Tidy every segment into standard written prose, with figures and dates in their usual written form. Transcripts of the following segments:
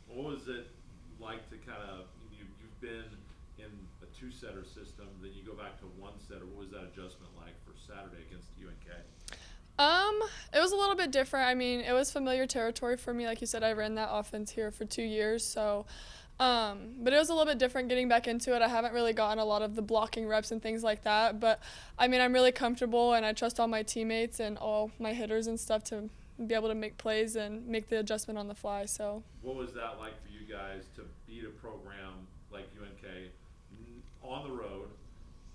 What was it like to kind of you've been in a two-setter system, then you go back to one-setter. What was that adjustment like for Saturday against UNK? It was a little bit different. I mean, it was familiar territory for me. Like you said, I ran that offense here for 2 years, so but it was a little bit different getting back into it. I haven't really gotten a lot of the blocking reps and things like that, but I mean, I'm really comfortable and I trust all my teammates and all my hitters and stuff to be able to make plays and make the adjustment on the fly. So, What was that like for you guys to beat a program like UNK on the road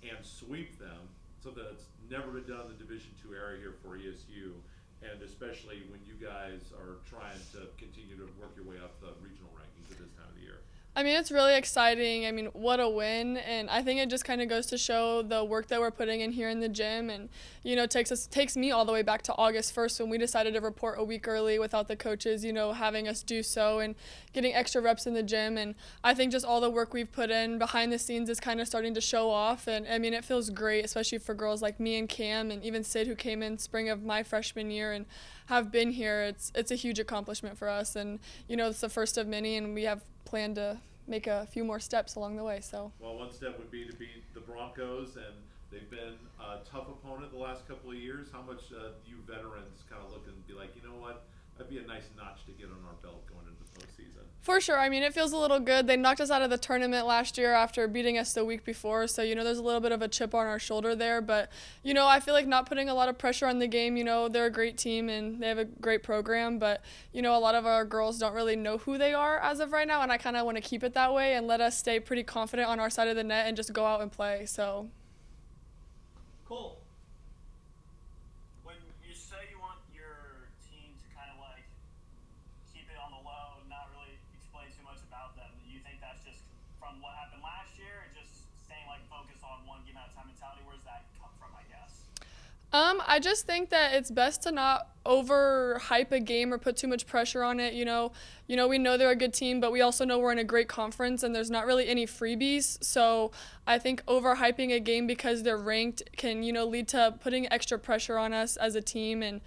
and sweep them? Something that's never been done in the Division II area here for ESU, and especially when you guys are trying to continue to work your way up the regional rankings at this time of the year. I mean, it's really exciting. I mean, what a win. And I think it just kind of goes to show the work that we're putting in here in the gym. And, takes me all the way back to August 1st when we decided to report a week early without the coaches, having us do so and getting extra reps in the gym. And I think just all the work we've put in behind the scenes is kind of starting to show off. And, I mean, it feels great, especially for girls like me and Cam and even Sid, who came in spring of my freshman year and have been here. It's a huge accomplishment for us. And, it's the first of many, and we have planned to make a few more steps along the way. So, well, one step would be to beat the Broncos, and they've been a tough opponent the last couple of years. How much do you veterans kind of look and be like, you know what, that'd be a nice notch to get on our belt going into the postseason? for sure. I mean, it feels a little good. They knocked us out of the tournament last year after beating us the week before. So, there's a little bit of a chip on our shoulder there. But, I feel like not putting a lot of pressure on the game. They're a great team and they have a great program. But, a lot of our girls don't really know who they are as of right now. And I kind of want to keep it that way and let us stay pretty confident on our side of the net and just go out and play. So. Cool. When you say you want your team to kind of like keep it on the low and not really explain too much about them, do you think that's just from what happened last year, or just staying like focused on one game at a time mentality? Where does that come from, I guess? I just think that it's best to not overhype a game or put too much pressure on it. We know they're a good team, but we also know we're in a great conference and there's not really any freebies. So I think overhyping a game because they're ranked can, lead to putting extra pressure on us as a team and,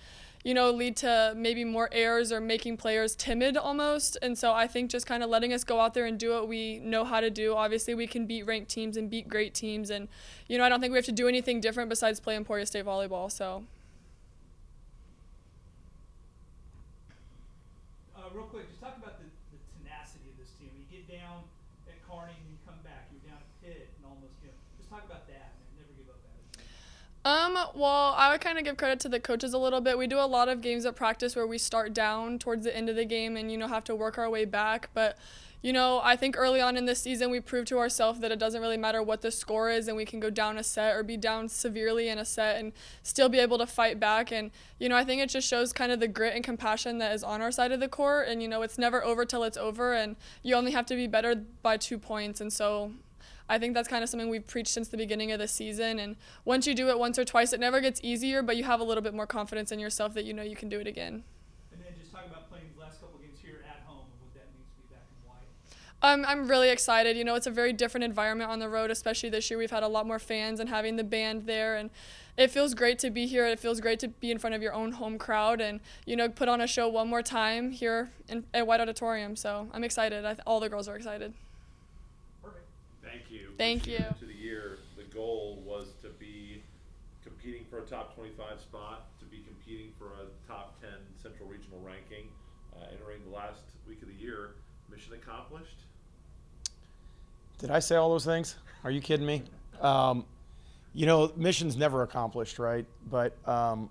lead to maybe more errors or making players timid almost. And so I think just kind of letting us go out there and do what we know how to do. Obviously, we can beat ranked teams and beat great teams. And, I don't think we have to do anything different besides play Emporia State volleyball. So. Real quick, just talk about the tenacity of this team. When you get down at Kearney and you come back, you're down at Pitt and almost, just talk about that, man. Never give up attitude. Well, I would kind of give credit to the coaches a little bit. We do a lot of games at practice where we start down towards the end of the game and, have to work our way back. But, I think early on in this season we proved to ourselves that it doesn't really matter what the score is and we can go down a set or be down severely in a set and still be able to fight back. And, I think it just shows kind of the grit and compassion that is on our side of the court. And, it's never over till it's over and you only have to be better by 2 points. And so I think that's kind of something we've preached since the beginning of the season. And once you do it once or twice, it never gets easier, but you have a little bit more confidence in yourself that you can do it again. And then just talk about playing these last couple games here at home and what that means to be back in white. I'm really excited. It's a very different environment on the road, especially this year. We've had a lot more fans and having the band there. And it feels great to be here. It feels great to be in front of your own home crowd and, put on a show one more time here at White Auditorium. So I'm excited. All the girls are excited. Thank you. Thank you. To the year, the goal was to be competing for a top 25 spot, to be competing for a top 10 Central Regional ranking, entering the last week of the year. Mission accomplished. Did I say all those things? Are you kidding me? Mission's never accomplished, right? But I'm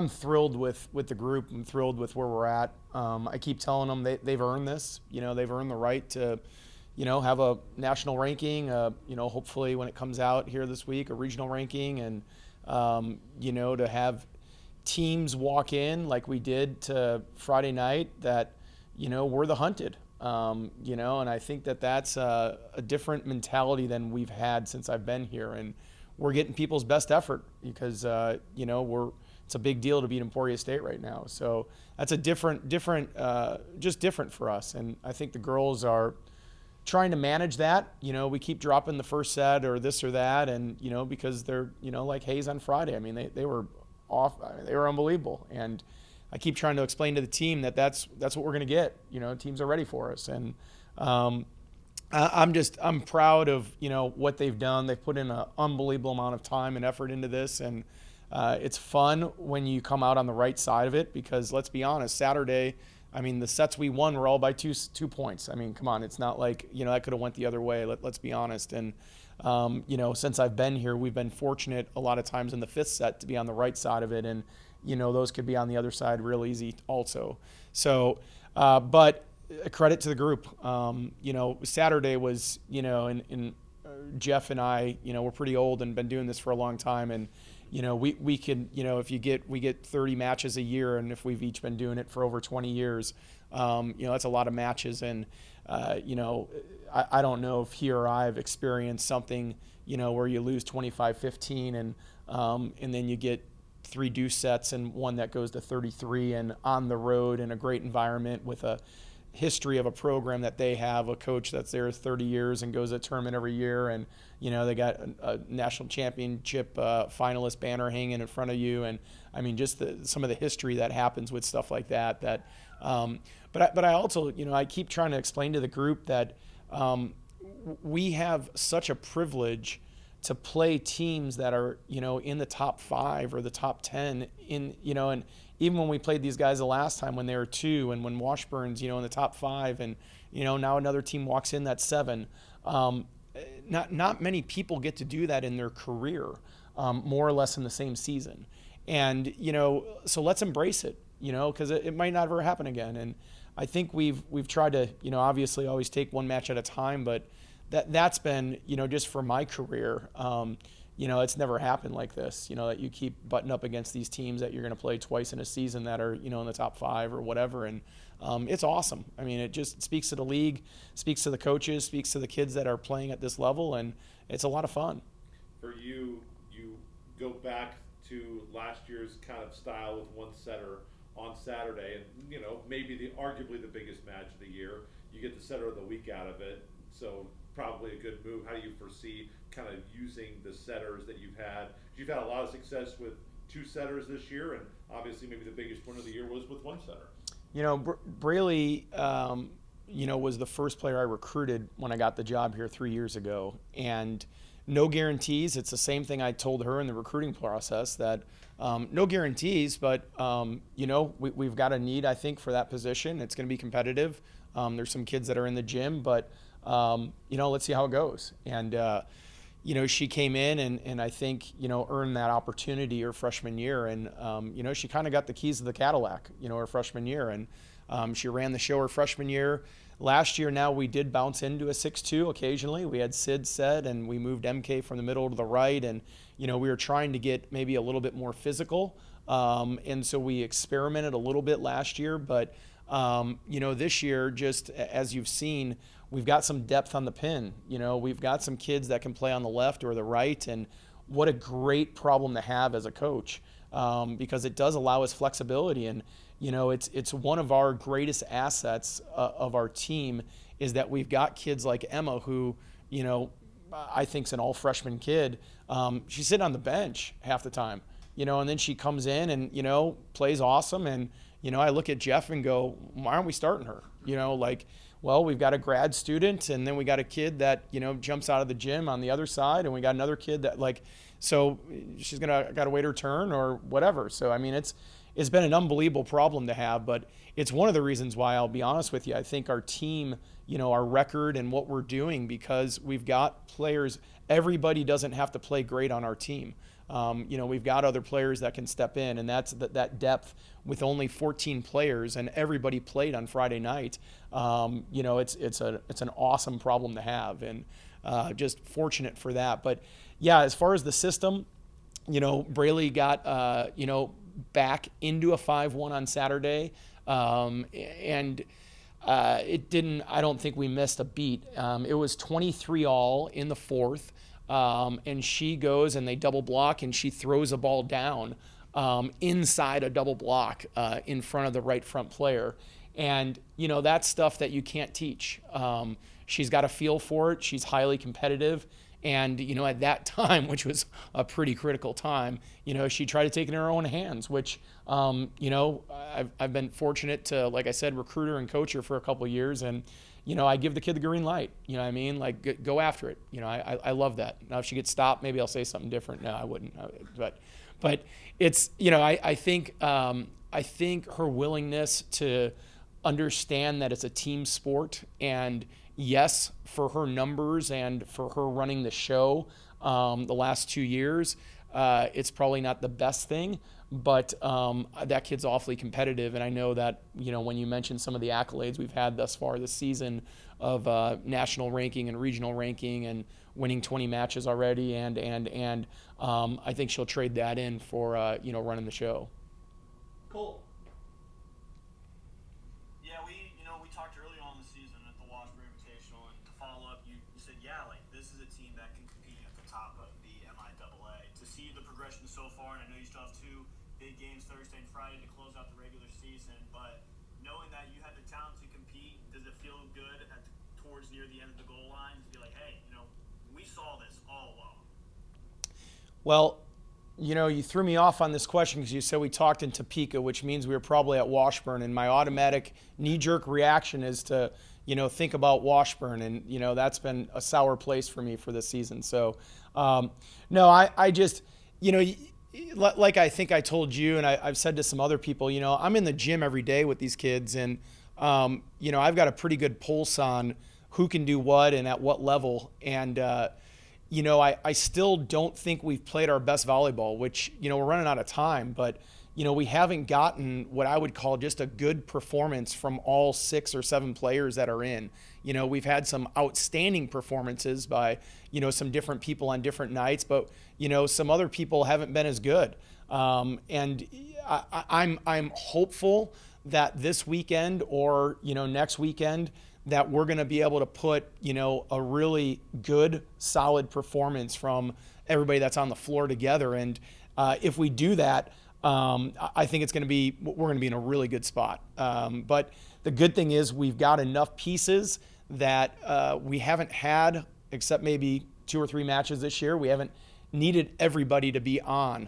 thrilled with the group. I'm thrilled with where we're at. I keep telling them they've earned this. They've earned the right to have a national ranking, hopefully when it comes out here this week, a regional ranking, and, to have teams walk in like we did to Friday night that, we're the hunted, and I think that's a different mentality than we've had since I've been here. And we're getting people's best effort because, it's a big deal to beat Emporia State right now. So that's a different for us. And I think the girls are trying to manage that. We keep dropping the first set or this or that, and because they're like Hayes on Friday. I mean, they were off. They were unbelievable, and I keep trying to explain to the team that that's what we're going to get. Teams are ready for us. And I'm proud of, what they've done. They've put in an unbelievable amount of time and effort into this. And it's fun when you come out on the right side of it, because let's be honest, Saturday, the sets we won were all by two points. Come on, it's not like, that could have went the other way. Let's be honest. And, since I've been here, we've been fortunate a lot of times in the fifth set to be on the right side of it. And, those could be on the other side real easy also. So, but credit to the group. Saturday was, and Jeff and I, we're pretty old and been doing this for a long time. And, we could, if we get 30 matches a year, and if we've each been doing it for over 20 years, that's a lot of matches. And, I don't know if he or I have experienced something, where you lose 25-15 and then you get 3 deuce sets and one that goes to 33 and on the road in a great environment with a history of a program that they have, a coach that's there 30 years and goes to a tournament every year, and they got a national championship finalist banner hanging in front of you, and just some of the history that happens with stuff like that. But I also, I keep trying to explain to the group that we have such a privilege to play teams that are, in the top 5 or the top 10 and even when we played these guys the last time when they were 2, and when Washburn's, in the top 5, and, now another team walks in that's 7. Not many people get to do that in their career, more or less in the same season. And, so let's embrace it, because it might not ever happen again. And I think we've tried to, obviously always take one match at a time, but that's been, just for my career, it's never happened like this, that you keep butting up against these teams that you're going to play twice in a season that are, in the top 5 or whatever. And it's awesome. It just speaks to the league, speaks to the coaches, speaks to the kids that are playing at this level, and it's a lot of fun. For you go back to last year's kind of style with one setter on Saturday, and, maybe arguably the biggest match of the year. You get the setter of the week out of it, so probably a good move. How do you foresee kind of using the setters that you've had? You've had a lot of success with 2 setters this year, and obviously maybe the biggest win of the year was with 1 setter. Brailee, was the first player I recruited when I got the job here 3 years ago, and no guarantees. It's the same thing I told her in the recruiting process, that no guarantees, but we've got a need, I think, for that position. It's going to be competitive. There's some kids that are in the gym, but let's see how it goes. And she came in and I think earned that opportunity her freshman year, and she kind of got the keys to the Cadillac her freshman year, and she ran the show her freshman year. Last year, now we did bounce into a 6-2 occasionally. We had Sid set, and we moved MK from the middle to the right, and we were trying to get maybe a little bit more physical, and so we experimented a little bit last year. But this year, just as you've seen, we've got some depth on the pin. We've got some kids that can play on the left or the right, and what a great problem to have as a coach, because it does allow us flexibility. And it's one of our greatest assets of our team is that we've got kids like Emma, who I think's an all freshman kid. She's sitting on the bench half the time, and then she comes in and plays awesome. And I look at Jeff and go, why aren't we starting her? Well, we've got a grad student, and then we got a kid that jumps out of the gym on the other side, and we got another kid that so she's got to wait her turn or whatever. So it's been an unbelievable problem to have, but it's one of the reasons why, I'll be honest with you, I think our team, our record and what we're doing, because we've got players. Everybody doesn't have to play great on our team. We've got other players that can step in, and that's that depth with only 14 players, and everybody played on Friday night. It's an awesome problem to have, and just fortunate for that. But yeah, as far as the system, Brailee got back into a 5-1 on Saturday, and I don't think we missed a beat. It was 23-all in the 4th. And she goes and they double block, and she throws a ball down inside a double block in front of the right front player. And, that's stuff that you can't teach. She's got a feel for it. She's highly competitive. And, at that time, which was a pretty critical time, she tried to take it in her own hands, which, I've been fortunate to, like I said, recruit her and coach her for a couple of years. And, I give the kid the green light, you know what I mean? Like, go after it. I love that. Now, if she gets stopped, maybe I'll say something different. No, I wouldn't. But it's, I think her willingness to understand that it's a team sport, and yes, for her numbers and for her running the show the last 2 years, it's probably not the best thing, but that kid's awfully competitive. And I know that, when you mentioned some of the accolades we've had thus far this season of national ranking and regional ranking and winning 20 matches already, and I think she'll trade that in for, running the show. Cole. Yeah, we talked early on in the season at the Washburn Invitational, and to follow up, you said, yeah, like, this is a team that can compete at the top of the MIAA. To see the progression so far, and I know you still have 2 big games Thursday and Friday to close out the regular season, but knowing that you had the talent to compete, does it feel good towards near the end of the goal line to be like, hey, we saw this all along? Well, you threw me off on this question because you said we talked in Topeka, which means we were probably at Washburn, and my automatic knee-jerk reaction is to, think about Washburn, and, that's been a sour place for me for this season. So, no, I just, like I think I told you, and I've said to some other people, I'm in the gym every day with these kids, and, I've got a pretty good pulse on who can do what and at what level, and, I still don't think we've played our best volleyball, which, we're running out of time, but, we haven't gotten what I would call just a good performance from all 6 or 7 players that are in. We've had some outstanding performances by, some different people on different nights, but, some other people haven't been as good. And I'm hopeful that this weekend or, next weekend, that we're going to be able to put, a really good, solid performance from everybody that's on the floor together. And if we do that, I think we're going to be in a really good spot. But the good thing is we've got enough pieces that we haven't had, except maybe 2 or 3 matches this year. We haven't needed everybody to be on,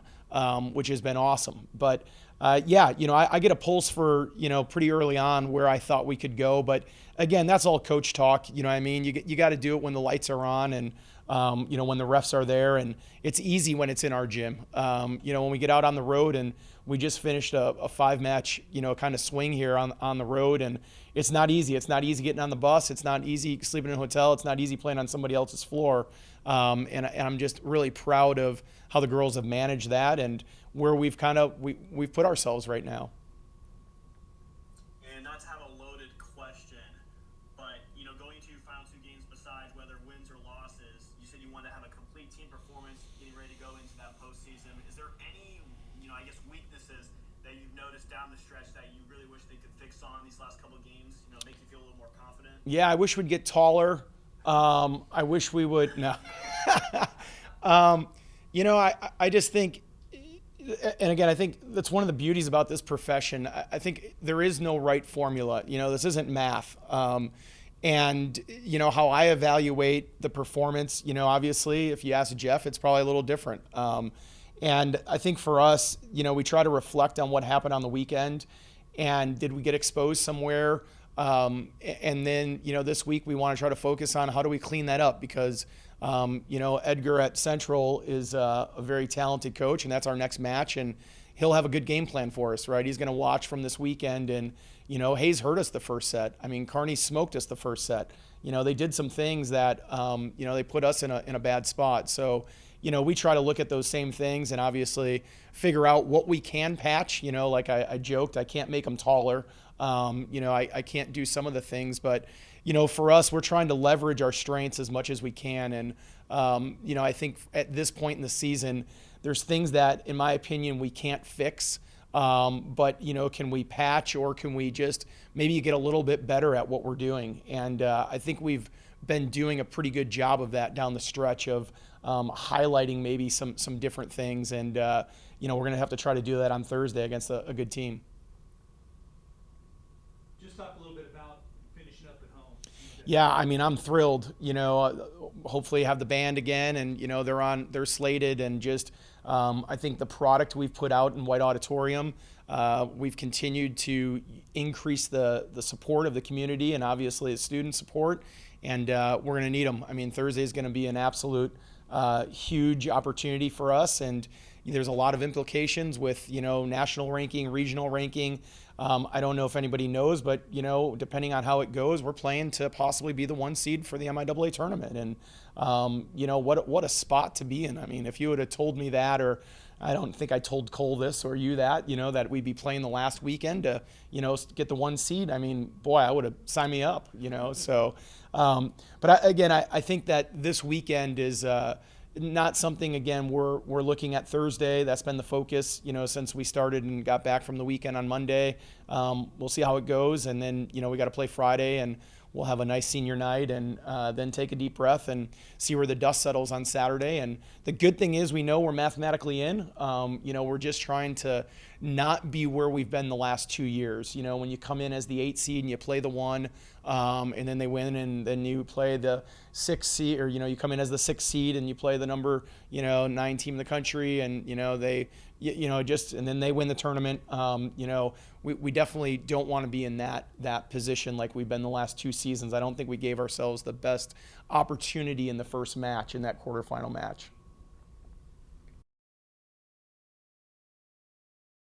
which has been awesome. But I get a pulse for, pretty early on where I thought we could go. But again, that's all coach talk. You know what I mean? You got to do it when the lights are on and, when the refs are there. And it's easy when it's in our gym. When we get out on the road, and we just finished a 5-match, kind of swing here on the road. And it's not easy. It's not easy getting on the bus. It's not easy sleeping in a hotel. It's not easy playing on somebody else's floor. And I'm just really proud of how the girls have managed that and where we've put ourselves right now. And not to have a loaded question, but going to your final 2 games, besides whether wins or losses, you said you wanted to have a complete team performance, getting ready to go into that postseason. Is there any, weaknesses that you've noticed down the stretch that you really wish they could fix on these last couple of games? Make you feel a little more confident? Yeah, I wish we'd get taller. I wish we would. No. I just think, and again, I think that's one of the beauties about this profession. I think there is no right formula. This isn't math. And how I evaluate the performance, obviously, if you ask Jeff, it's probably a little different. And I think for us, we try to reflect on what happened on the weekend, and did we get exposed somewhere? And then, this week we want to try to focus on how do we clean that up, because, Edgar at Central is a very talented coach, and that's our next match, and he'll have a good game plan for us, right? He's going to watch from this weekend, and, Hayes hurt us the first set. I mean, Kearney smoked us the first set. They did some things that, they put us in a bad spot. So, we try to look at those same things and obviously figure out what we can patch. Like I joked, I can't make them taller. I can't do some of the things, but, for us, we're trying to leverage our strengths as much as we can. And, I think at this point in the season, there's things that, in my opinion, we can't fix. But, can we patch, or can we just maybe get a little bit better at what we're doing? And I think we've been doing a pretty good job of that down the stretch of highlighting maybe some different things. And, we're going to have to try to do that on Thursday against a good team. Just talk a little bit about finishing up at home. Yeah, I mean, I'm thrilled. Hopefully have the band again, and they're slated, and just I think the product we've put out in White Auditorium, we've continued to increase the support of the community and obviously the student support, and we're going to need them. I mean, Thursday is going to be an absolute huge opportunity for us, and there's a lot of implications with national ranking, regional ranking. I don't know if anybody knows, but depending on how it goes, we're playing to possibly be the 1 seed for the MIAA tournament, and what a spot to be in. I mean, if you would have told me that, or I don't think I told Cole this or you that, that we'd be playing the last weekend to get the 1 seed. I mean, boy, I would have signed me up. So, but I think that this weekend is. Not something, again, we're looking at Thursday. That's been the focus, since we started and got back from the weekend on Monday. We'll see how it goes. And then, we got to play Friday, and we'll have a nice senior night, and then take a deep breath and see where the dust settles on Saturday. And the good thing is we know we're mathematically in. We're just trying to not be where we've been the last 2 years. When you come in as the 8 seed and you play the 1, and then they win, and then you play the 6 seed, or you come in as the 6 seed and you play the number 9 team in the country, and they and then they win the tournament. We definitely don't want to be in that position like we've been the last 2 seasons. I don't think we gave ourselves the best opportunity in the first match, in that quarterfinal match.